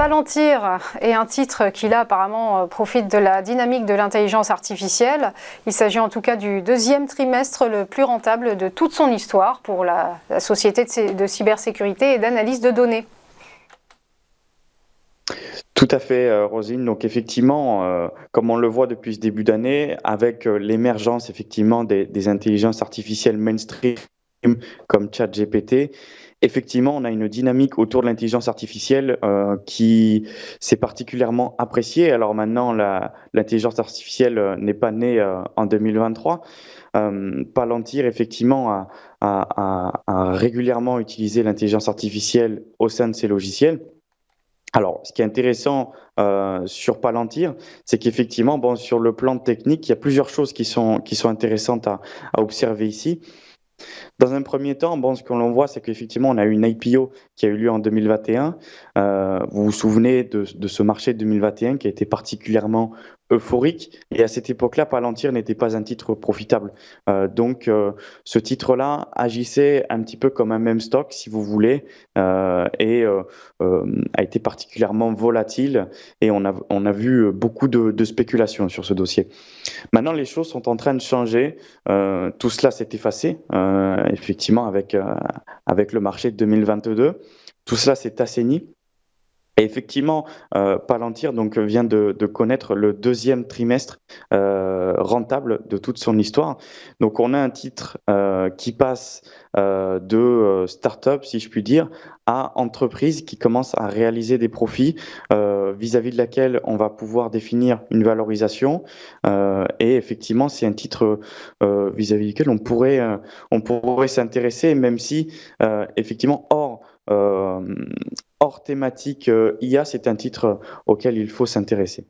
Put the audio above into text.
Palantir est un titre qui là apparemment profite de la dynamique de l'intelligence artificielle. Il s'agit en tout cas du deuxième trimestre le plus rentable de toute son histoire pour la société de cybersécurité et d'analyse de données. Tout à fait, Rosine. Donc effectivement, comme on le voit depuis ce début d'année, avec l'émergence effectivement des intelligences artificielles mainstream comme ChatGPT, effectivement, on a une dynamique autour de l'intelligence artificielle qui s'est particulièrement appréciée. Alors maintenant, l'intelligence artificielle n'est pas née en 2023. Palantir, effectivement, a régulièrement utilisé l'intelligence artificielle au sein de ses logiciels. Alors, ce qui est intéressant sur Palantir, c'est qu'effectivement, bon, sur le plan technique, il y a plusieurs choses qui sont intéressantes à observer ici. Dans un premier temps, bon, ce que l'on voit, c'est qu'effectivement, on a eu une IPO qui a eu lieu en 2021. Vous vous souvenez de ce marché de 2021 qui a été particulièrement euphorique. Et à cette époque-là, Palantir n'était pas un titre profitable. Donc, ce titre-là agissait un petit peu comme un même stock, si vous voulez, et a été particulièrement volatile. Et on a vu beaucoup de spéculation sur ce dossier. Maintenant, les choses sont en train de changer. Tout cela s'est effacé, effectivement, avec le marché de 2022. Tout cela s'est assaini. Et effectivement, Palantir donc, vient de connaître le deuxième trimestre rentable de toute son histoire. Donc, on a un titre qui passe de start-up, si je puis dire, à entreprise qui commence à réaliser des profits vis-à-vis de laquelle on va pouvoir définir une valorisation. Et effectivement, c'est un titre vis-à-vis duquel on pourrait s'intéresser, même si effectivement euh, hors thématique IA, c'est un titre auquel il faut s'intéresser.